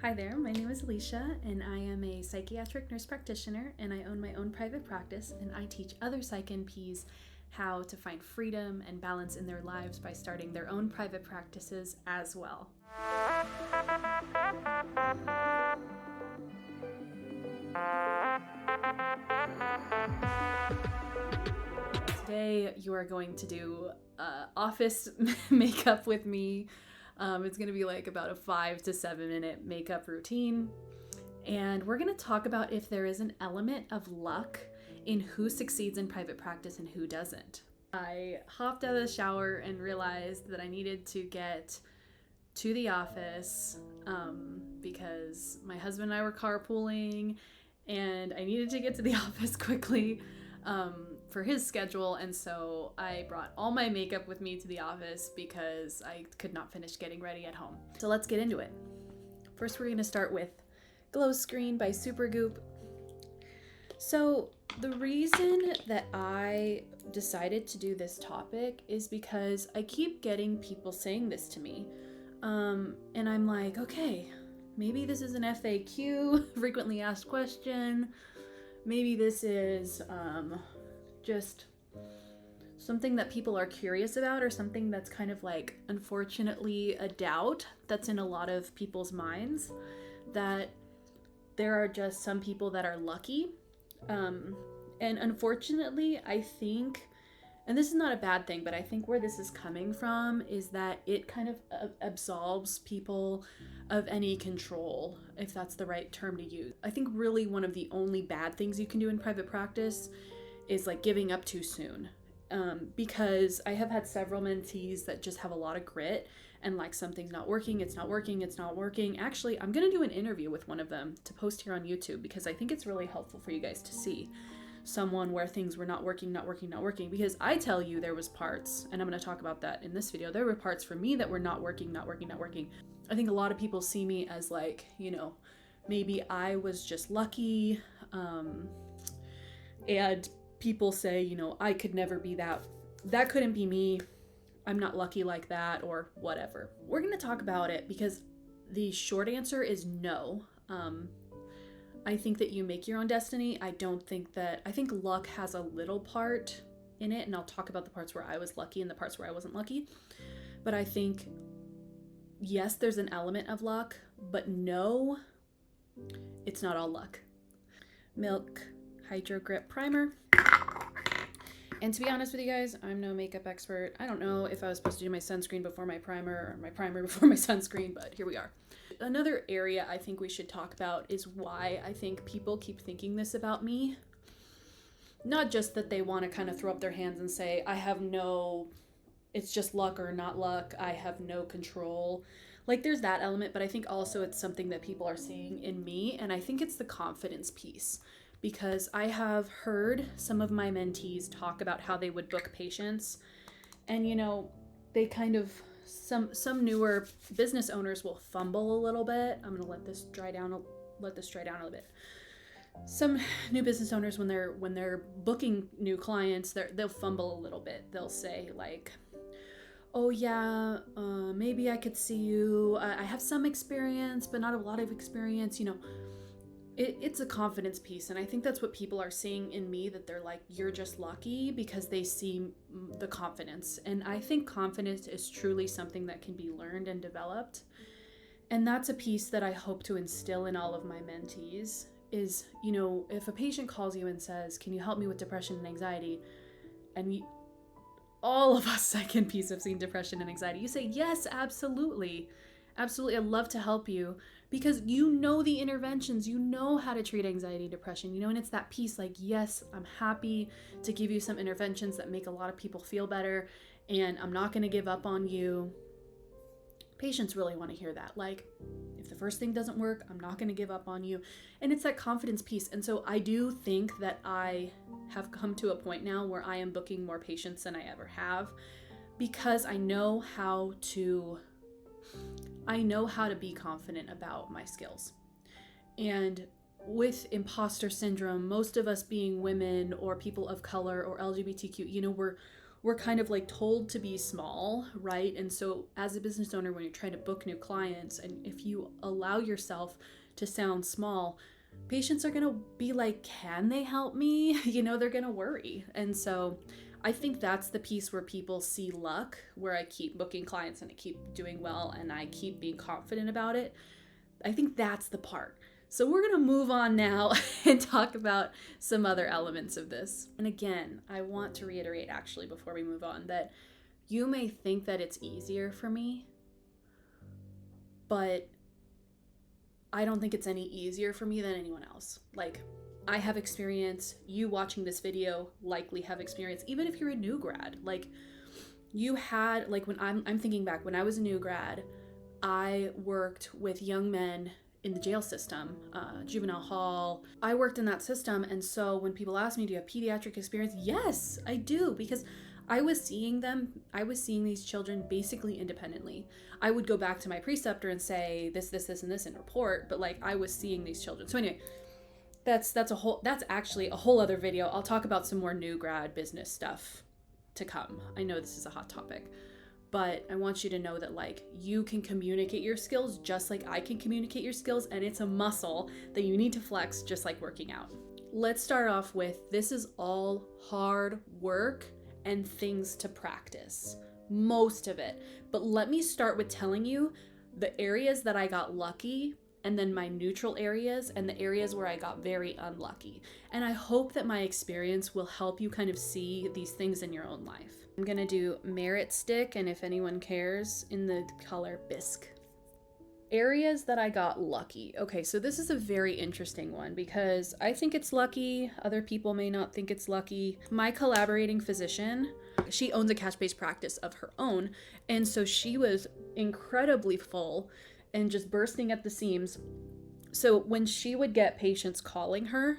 Hi there, my name is Alicia, and I am a psychiatric nurse practitioner, and I own my own private practice, and I teach other psych NPs how to find freedom and balance in their lives by starting their own private practices as well. Today, you are going to do office makeup with me. It's going to be like about a 5 to 7 minute makeup routine. And we're going to talk about if there is an element of luck in who succeeds in private practice and who doesn't. I hopped out of the shower and realized that I needed to get to the office because my husband and I were carpooling and I needed to get to the office quickly for his schedule, and so I brought all my makeup with me to the office because I could not finish getting ready at home. So let's get into it. First, we're going to start with Glow Screen by Supergoop. So the reason that I decided to do this topic is because I keep getting people saying this to me. And I'm like, okay, maybe this is an FAQ, frequently asked question. Maybe this is just something that people are curious about, or something that's kind of like, unfortunately, a doubt that's in a lot of people's minds, that there are just some people that are lucky. And unfortunately, I think, and this is not a bad thing, but I think where this is coming from is that it kind of absolves people of any control, if that's the right term to use. I think really one of the only bad things you can do in private practice is like giving up too soon. Because I have had several mentees that just have a lot of grit and like, something's not working, it's not working, it's not working. Actually, I'm gonna do an interview with one of them to post here on YouTube because I think it's really helpful for you guys to see someone where things were not working, because I tell you there was parts, and I'm going to talk about that in this video, there were parts for me that were not working. I think a lot of people see me as like, maybe I was just lucky, and people say, I could never be that couldn't be me, I'm not lucky like that, or whatever. We're going to talk about it because the short answer is no. I think that you make your own destiny. I think luck has a little part in it, and I'll talk about the parts where I was lucky and the parts where I wasn't lucky. But I think, yes, there's an element of luck, but no, it's not all luck. Milk Hydro Grip Primer. And to be honest with you guys, I'm no makeup expert. I don't know if I was supposed to do my sunscreen before my primer or my primer before my sunscreen, but here we are. Another area I think we should talk about is why I think people keep thinking this about me. Not just that they want to kind of throw up their hands and say, it's just luck or not luck, I have no control. Like, there's that element, but I think also it's something that people are seeing in me, and I think it's the confidence piece. Because I have heard some of my mentees talk about how they would book patients, and they kind of, some newer business owners will fumble a little bit. I'm gonna let this dry down a little bit. Some new business owners, when they're booking new clients, they'll fumble a little bit. They'll say like, oh yeah, maybe I could see you. I have some experience, but not a lot of experience. It's a confidence piece, and I think that's what people are seeing in me, that they're like, you're just lucky, because they see the confidence. And I think confidence is truly something that can be learned and developed. And that's a piece that I hope to instill in all of my mentees is, if a patient calls you and says, can you help me with depression and anxiety? And all of us psych NPs have seen depression and anxiety. You say, yes, absolutely. Absolutely, I'd love to help you, because the interventions, how to treat anxiety and depression, and it's that piece like, yes, I'm happy to give you some interventions that make a lot of people feel better, and I'm not going to give up on you. Patients really want to hear that. Like, if the first thing doesn't work, I'm not going to give up on you. And it's that confidence piece. And so I do think that I have come to a point now where I am booking more patients than I ever have, because I know how to be confident about my skills. And with imposter syndrome, most of us being women or people of color or LGBTQ, we're kind of like told to be small, right? And so as a business owner, when you're trying to book new clients, and if you allow yourself to sound small, patients are going to be like, can they help me? They're going to worry. And so I think that's the piece where people see luck, where I keep booking clients and I keep doing well and I keep being confident about it. I think that's the part. So we're going to move on now and talk about some other elements of this. And again, I want to reiterate actually before we move on that you may think that it's easier for me, but I don't think it's any easier for me than anyone else. Like, I have experience, you watching this video likely have experience, even if you're a new grad. Like, you had, like, when I'm thinking back, when I was a new grad, I worked with young men in the jail system, juvenile hall. I worked in that system, and so when people ask me, do you have pediatric experience? Yes, I do, because I was seeing these children basically independently. I would go back to my preceptor and say this, and this and report, but like I was seeing these children. So anyway, that's actually a whole other video. I'll talk about some more new grad business stuff to come. I know this is a hot topic, but I want you to know that like you can communicate your skills just like I can communicate your skills, and it's a muscle that you need to flex just like working out. Let's start off with, this is all hard work and things to practice, most of it. But let me start with telling you the areas that I got lucky, and then my neutral areas, and the areas where I got very unlucky. And I hope that my experience will help you kind of see these things in your own life. I'm gonna do Merit Stick, and if anyone cares, in the color Bisque. Areas that I got lucky. Okay, so this is a very interesting one because I think it's lucky. Other people may not think it's lucky. My collaborating physician, she owns a cash-based practice of her own, and so she was incredibly full and just bursting at the seams. So when she would get patients calling her,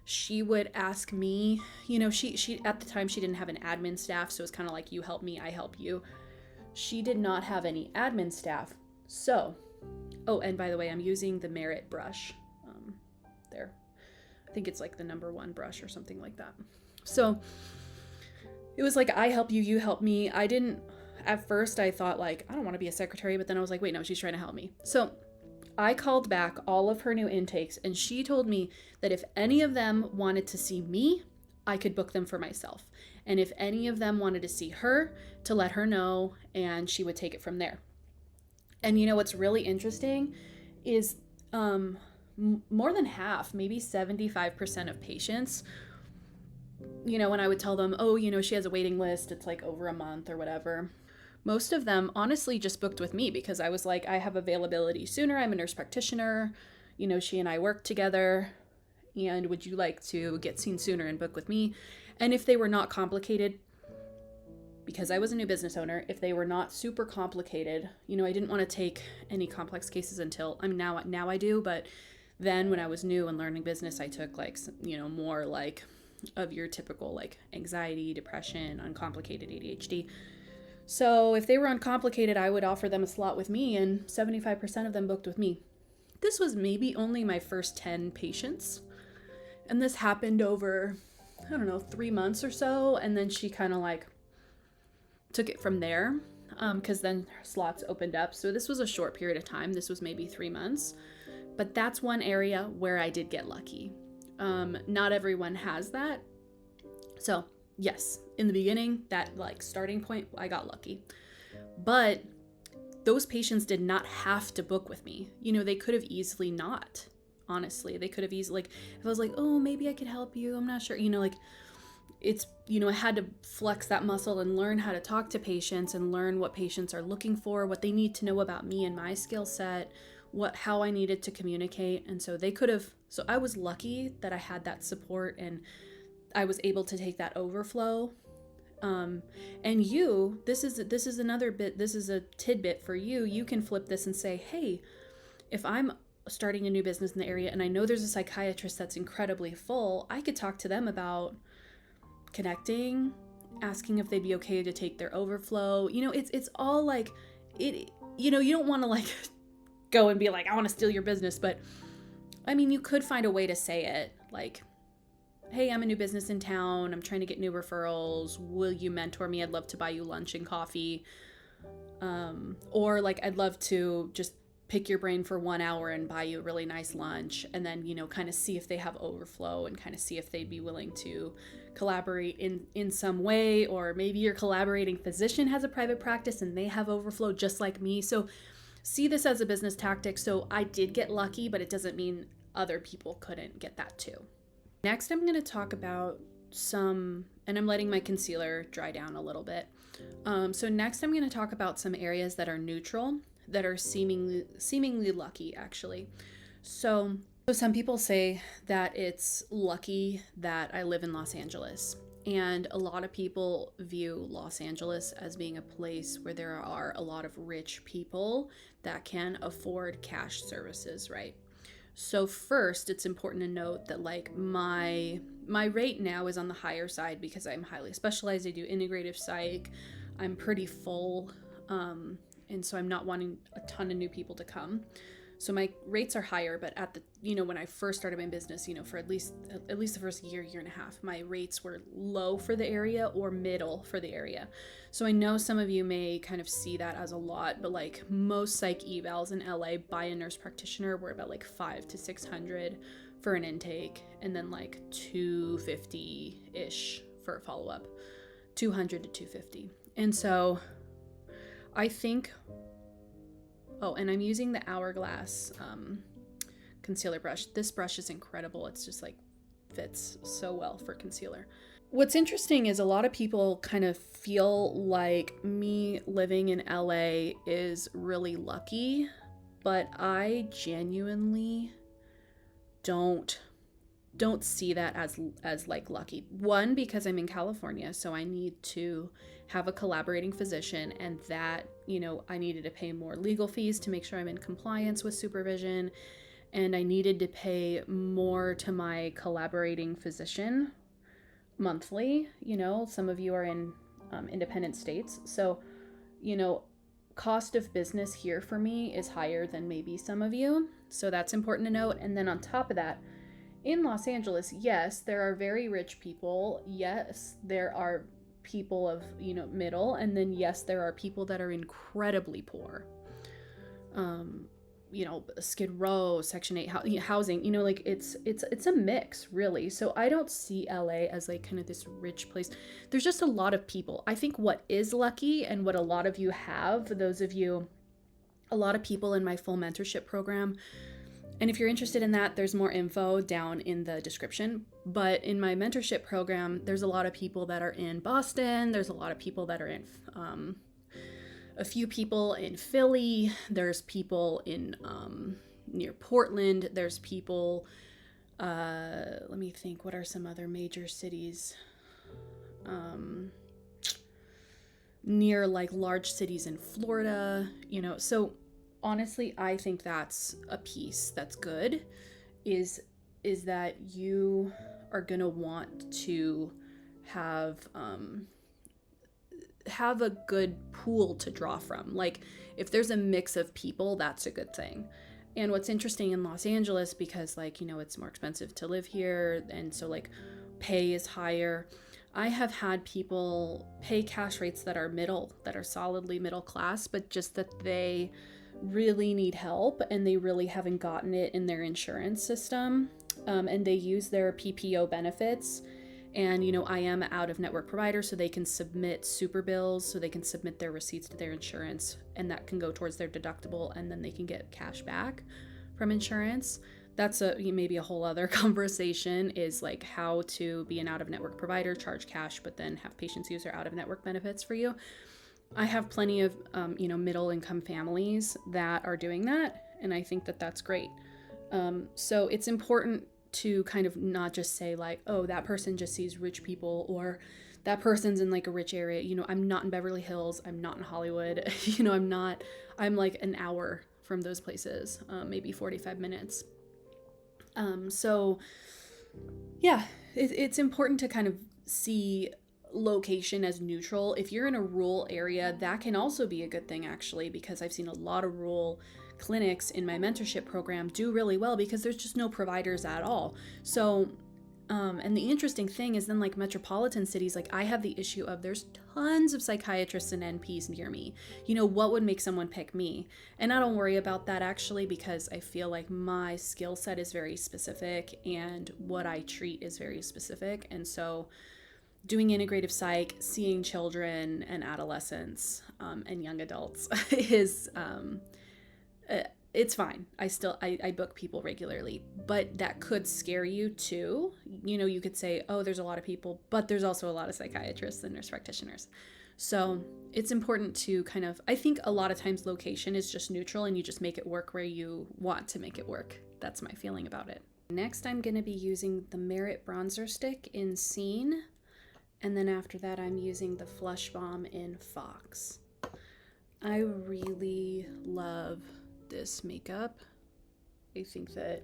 she would ask me, she at the time she didn't have an admin staff, so it's kind of like you help me, I help you. She did not have any admin staff. So, oh, and by the way, I'm using the Merit brush there. I think it's like the number 1 brush or something like that. So it was like, I help you, you help me. At first I thought like, I don't want to be a secretary, but then I was like, wait, no, she's trying to help me. So I called back all of her new intakes, and she told me that if any of them wanted to see me, I could book them for myself. And if any of them wanted to see her, to let her know, and she would take it from there. And what's really interesting is more than half, maybe 75% of patients, when I would tell them, oh, she has a waiting list, it's like over a month or whatever. Most of them honestly just booked with me because I was like, I have availability sooner. I'm a nurse practitioner. She and I work together. And would you like to get seen sooner and book with me? And if they were not complicated, because I was a new business owner, if they were not super complicated, I didn't want to take any complex cases until, now I do, but then when I was new and learning business, I took like, more like of your typical like anxiety, depression, uncomplicated ADHD. So if they were uncomplicated, I would offer them a slot with me, and 75% of them booked with me. This was maybe only my first 10 patients. And this happened over, 3 months or so. And then she kind of like took it from there because then slots opened up. So this was a short period of time. This was maybe 3 months. But that's one area where I did get lucky. Not everyone has that. So yes, in the beginning, that like starting point, I got lucky. But those patients did not have to book with me. They could have easily not, honestly. They could have easily, like, if I was like, oh, maybe I could help you, I'm not sure, it's, I had to flex that muscle and learn how to talk to patients and learn what patients are looking for, what they need to know about me and my skill set, how I needed to communicate. And so so I was lucky that I had that support and I was able to take that overflow. And this is another bit, this is a tidbit for you. You can flip this and say, hey, if I'm starting a new business in the area and I know there's a psychiatrist that's incredibly full, I could talk to them about connecting, asking if they'd be okay to take their overflow. It's all like it, you don't want to like go and be like, I want to steal your business, but I mean, you could find a way to say it like, hey, I'm a new business in town, I'm trying to get new referrals, will you mentor me? I'd love to buy you lunch and coffee. Or like, I'd love to just pick your brain for 1 hour and buy you a really nice lunch, and then, kind of see if they have overflow and kind of see if they'd be willing to collaborate in some way. Or maybe your collaborating physician has a private practice and they have overflow just like me. So see this as a business tactic. So I did get lucky, but it doesn't mean other people couldn't get that too. Next, I'm going to talk about and I'm letting my concealer dry down a little bit. So next I'm going to talk about some areas that are neutral, that are seemingly lucky, actually. So some people say that it's lucky that I live in Los Angeles. And a lot of people view Los Angeles as being a place where there are a lot of rich people that can afford cash services, right? So first, it's important to note that like my rate now is on the higher side because I'm highly specialized. I do integrative psych. I'm pretty full. And so I'm not wanting a ton of new people to come. So my rates are higher, but at the, when I first started my business, for at least the first year and a half, my rates were low for the area or middle for the area. So I know some of you may kind of see that as a lot, but like most psych evals in LA by a nurse practitioner were about like $500 to $600 for an intake, and then like $250-ish for a follow-up, $200 to $250. And so I think, and I'm using the Hourglass concealer brush. This brush is incredible. It's just like fits so well for concealer. What's interesting is a lot of people kind of feel like me living in LA is really lucky, but I genuinely don't see that as like lucky. One, because I'm in California, so I need to have a collaborating physician, and that, I needed to pay more legal fees to make sure I'm in compliance with supervision, and I needed to pay more to my collaborating physician monthly. Some of you are in independent states, so cost of business here for me is higher than maybe some of you, so that's important to note. And then on top of that, in Los Angeles, yes, there are very rich people. Yes, there are people of, middle. And then, yes, there are people that are incredibly poor. Skid Row, Section 8 housing, like it's a mix, really. So I don't see LA as like kind of this rich place. There's just a lot of people. I think what is lucky, and what a lot of you have, a lot of people in my full mentorship program. And if you're interested in that, there's more info down in the description. But in my mentorship program, there's a lot of people that are in Boston. There's a lot of people that are in, a few people in Philly. There's people in near Portland. There's people, let me think, what are some other major cities? Near like large cities in Florida, so honestly, I think that's a piece that's good, is that you are gonna want to have a good pool to draw from. Like if there's a mix of people, that's a good thing. And what's interesting in Los Angeles, because like, it's more expensive to live here, and so like pay is higher. I have had people pay cash rates that are solidly middle class, but just that they really need help and they really haven't gotten it in their insurance system, and they use their PPO benefits, and I am an out-of-network provider, so they can submit super bills, so they can submit their receipts to their insurance, and that can go towards their deductible, and then they can get cash back from insurance. That's maybe a whole other conversation, is like how to be an out-of-network provider, charge cash, but then have patients use their out-of-network benefits for you. I have plenty of, middle income families that are doing that. And I think that that's great. So it's important to kind of not just say like, oh, that person just sees rich people, or that person's in like a rich area. I'm not in Beverly Hills. I'm not in Hollywood. I'm like an hour from those places, maybe 45 minutes. So yeah, it's important to kind of see location as neutral. If you're in a rural area, that can also be a good thing, actually, because I've seen a lot of rural clinics in my mentorship program do really well because there's just no providers at all. So And the interesting thing is then like metropolitan cities, like I have the issue of there's tons of psychiatrists and NPs near me. You know, what would make someone pick me? And I don't worry about that actually, because I feel like my skill set is very specific and what I treat is very specific. And so doing integrative psych, seeing children and adolescents and young adults is it's fine. I book people regularly, but that could scare you too. You know, you could say, oh, there's a lot of people, but there's also a lot of psychiatrists and nurse practitioners. So it's important to kind of, I think a lot of times location is just neutral and you just make it work where you want to make it work. That's my feeling about it. Next, I'm going to be using the Merit Bronzer Stick in Scene. And then after that, I'm using the Flush Balm in Fox. I really love this makeup. I think that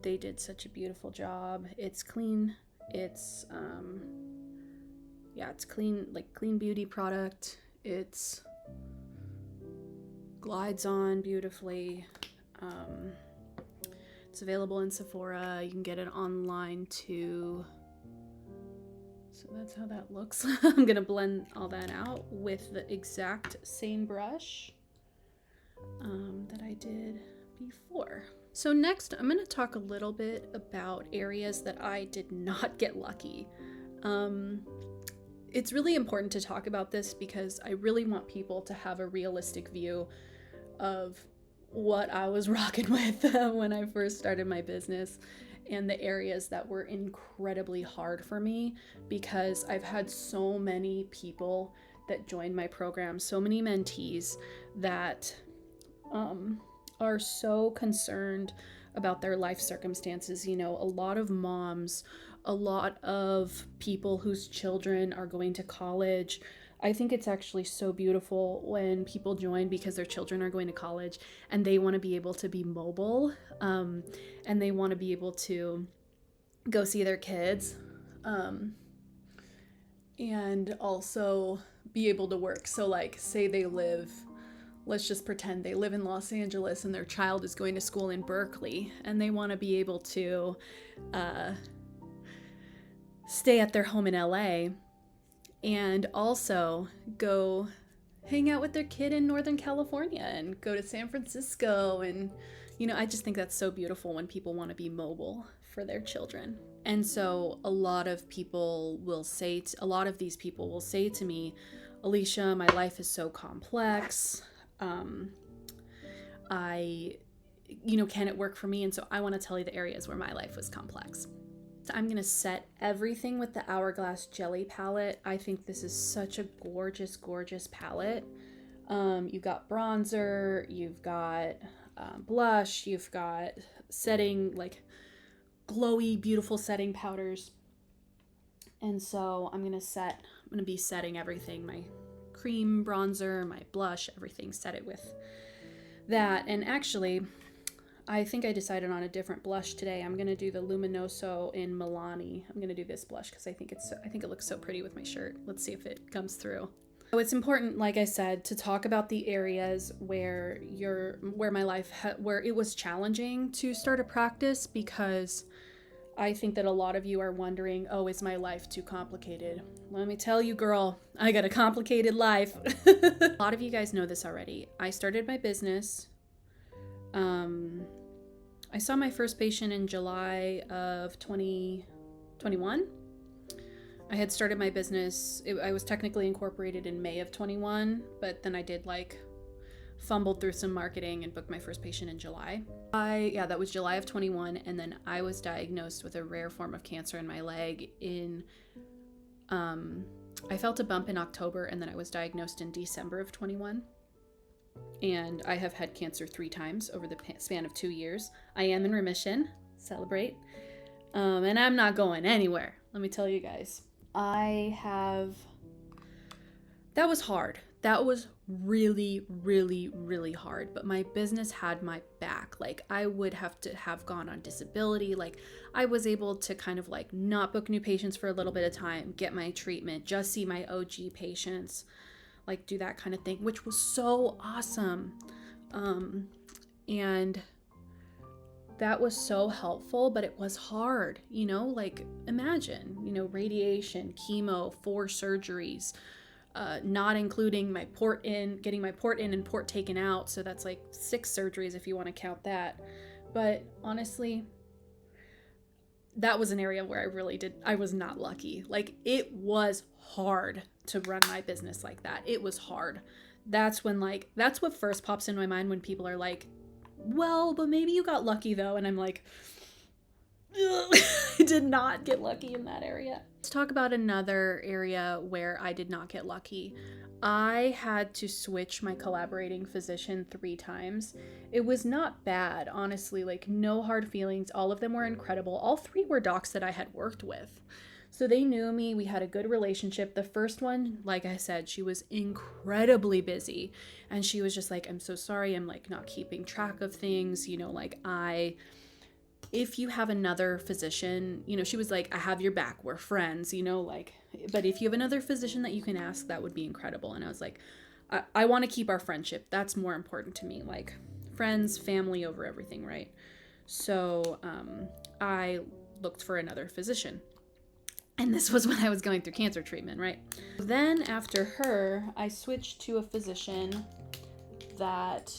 they did such a beautiful job. It's clean. It's it's clean, like clean beauty product. It's glides on beautifully. It's available in Sephora. You can get it online too. So that's how that looks. I'm gonna blend all that out with the exact same brush that I did before. So next, I'm gonna talk a little bit about areas that I did not get lucky. It's really important to talk about this because I really want people to have a realistic view of what I was rocking with when I first started my business, and the areas that were incredibly hard for me, because I've had so many people that joined my program, so many mentees that are so concerned about their life circumstances. You know, a lot of moms, a lot of people whose children are going to college. I think it's actually so beautiful when people join because their children are going to college and they want to be able to be mobile, and they want to be able to go see their kids, and also be able to work. So like, say they live, let's just pretend they live in Los Angeles and their child is going to school in Berkeley, and they want to be able to stay at their home in LA and also go hang out with their kid in Northern California and go to San Francisco. And, you know, I just think that's so beautiful when people want to be mobile for their children. And so a lot of these people will say to me, Alicia, my life is so complex. Can it work for me? And so I want to tell you the areas where my life was complex. So I'm going to set everything with the Hourglass Jelly palette. I think this is such a gorgeous, gorgeous palette. You've got bronzer, you've got blush, you've got setting, like glowy, beautiful setting powders. And so I'm going to be setting everything, my cream, bronzer, my blush, everything, set it with that. And actually, I think I decided on a different blush today. I'm going to do the Luminoso in Milani. I'm going to do this blush because I think it looks so pretty with my shirt. Let's see if it comes through. So it's important, like I said, to talk about the areas where where it was challenging to start a practice, because I think that a lot of you are wondering, oh, is my life too complicated? Let me tell you, girl, I got a complicated life. A lot of you guys know this already. I started my business. I saw my first patient in July of 2021. I had started my business. I was technically incorporated in May of 21, but then I did fumbled through some marketing and booked my first patient in July. That was July of 21. And then I was diagnosed with a rare form of cancer in my leg I felt a bump in October, and then I was diagnosed in December of 21. And I have had cancer 3 times over the span of 2 years. I am in remission. Celebrate. And I'm not going anywhere. Let me tell you guys. That was hard. That was really, really, really hard. But my business had my back. I would have to have gone on disability. I was able to kind of not book new patients for a little bit of time, get my treatment, just see my OG patients. Do that kind of thing, which was so awesome. And that was so helpful, but it was hard, like imagine, radiation, chemo, 4 surgeries, not including getting my port in and port taken out. So that's like 6 surgeries if you want to count that. But honestly, that was an area where I was not lucky. Like, it was hard to run my business like that. It was hard. That's what first pops in my mind when people are like, well, but maybe you got lucky though. And I'm like, I did not get lucky in that area. Let's talk about another area where I did not get lucky. I had to switch my collaborating physician 3 times. It was not bad, honestly, like no hard feelings. All of them were incredible. All 3 were docs that I had worked with. So they knew me. We had a good relationship. The first one, like I said, she was incredibly busy. And she was just like, I'm so sorry. I'm like not keeping track of things. If you have another physician, she was like, I have your back. We're friends, but if you have another physician that you can ask, that would be incredible. And I was like, I want to keep our friendship. That's more important to me. Like friends, family over everything, right? So I looked for another physician. And this was when I was going through cancer treatment, right? Then after her, I switched to a physician that,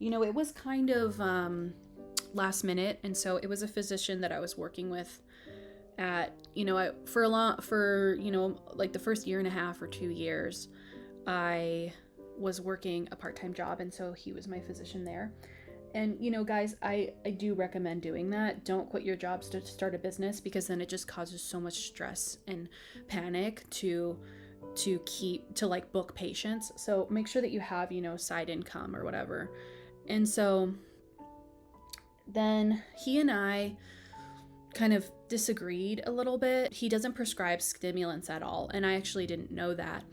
it was kind of last minute. And so it was a physician that I was working with at, like the first year and a half or 2 years, I was working a part-time job. And so he was my physician there. And, guys, I do recommend doing that. Don't quit your jobs to start a business, because then it just causes so much stress and panic to book patients. So make sure that you have, side income or whatever. And so then he and I kind of disagreed a little bit. He doesn't prescribe stimulants at all, and I actually didn't know that.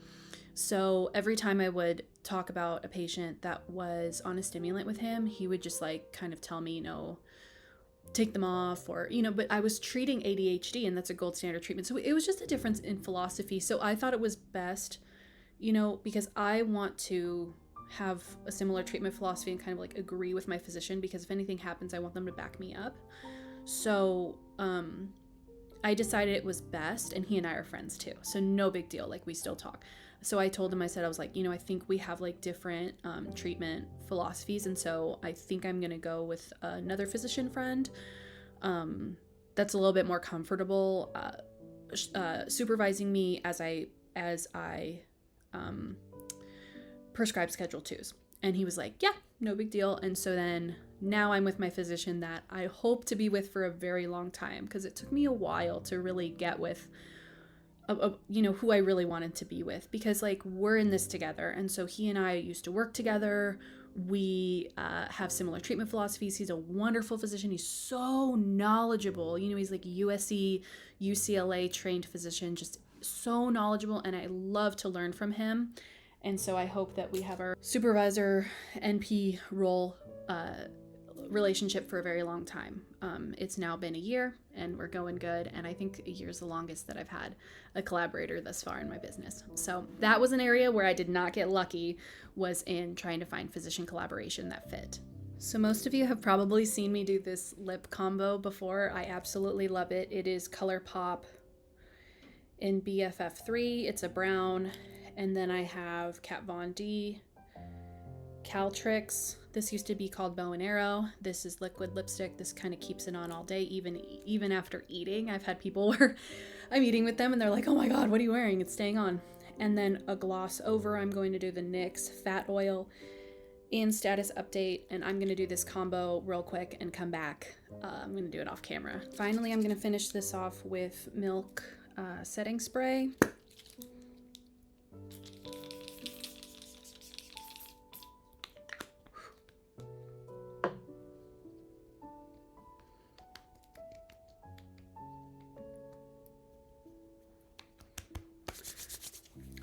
So every time I would talk about a patient that was on a stimulant with him, he would just like kind of tell me, take them off, or, but I was treating ADHD, and that's a gold standard treatment. So it was just a difference in philosophy. So I thought it was best, because I want to have a similar treatment philosophy and kind of like agree with my physician, because if anything happens, I want them to back me up. So I decided it was best, and he and I are friends too. So no big deal. Like, we still talk. So I told him, I was like, I think we have like different treatment philosophies. And so I think I'm going to go with another physician friend that's a little bit more comfortable supervising me as I prescribe Schedule 2s. And he was like, yeah, no big deal. And so then now I'm with my physician that I hope to be with for a very long time, because it took me a while to really get with who I really wanted to be with, because like we're in this together. And so he and I used to work together. We have similar treatment philosophies. He's a wonderful physician. He's so knowledgeable. He's like USC, UCLA trained physician, just so knowledgeable. And I love to learn from him. And so I hope that we have our supervisor NP role relationship for a very long time. It's now been a year, and we're going good. And I think a year is the longest that I've had a collaborator thus far in my business. So that was an area where I did not get lucky, was in trying to find physician collaboration that fit. So most of you have probably seen me do this lip combo before. I absolutely love it. It is ColourPop in BFF3. It's a brown. And then I have Kat Von D, Caltrix. This used to be called Bow and Arrow. This is liquid lipstick. This kind of keeps it on all day, even after eating. I've had people where I'm eating with them and they're like, oh my God, what are you wearing? It's staying on. And then a gloss over, I'm going to do the NYX Fat Oil in Status Update. And I'm going to do this combo real quick and come back. I'm going to do it off camera. Finally, I'm going to finish this off with Milk setting spray.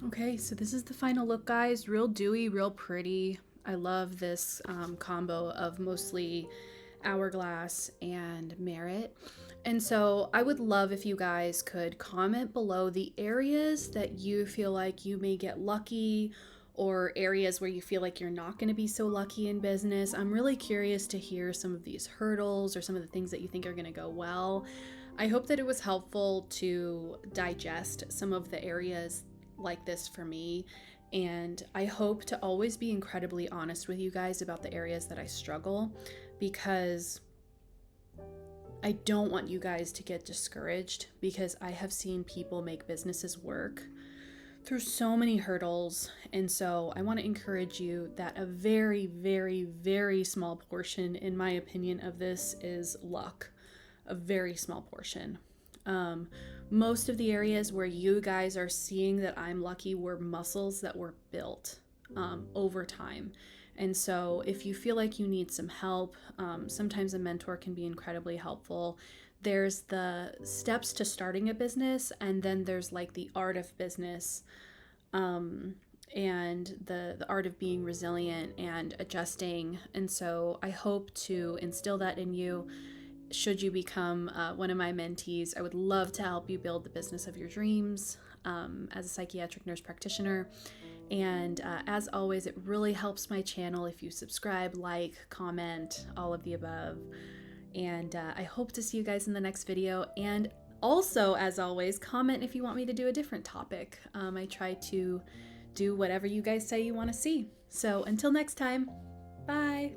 Okay, so this is the final look, guys. Real dewy, real pretty. I love this combo of mostly Hourglass and Merit. And so I would love if you guys could comment below the areas that you feel like you may get lucky, or areas where you feel like you're not going to be so lucky in business. I'm really curious to hear some of these hurdles or some of the things that you think are going to go well. I hope that it was helpful to digest some of the areas like this for me. And I hope to always be incredibly honest with you guys about the areas that I struggle, because I don't want you guys to get discouraged, because I have seen people make businesses work through so many hurdles. And so I want to encourage you that a very, very, very small portion, in my opinion, of this is luck. A very small portion. Most of the areas where you guys are seeing that I'm lucky were muscles that were built over time. And so if you feel like you need some help, sometimes a mentor can be incredibly helpful. There's the steps to starting a business, and then there's like the art of business, and the art of being resilient and adjusting. And so I hope to instill that in you. Should you become one of my mentees, I would love to help you build the business of your dreams as a psychiatric nurse practitioner. And as always, it really helps my channel if you subscribe, like, comment, all of the above. And I hope to see you guys in the next video. And also, as always, comment if you want me to do a different topic. I try to do whatever you guys say you want to see. So until next time, bye.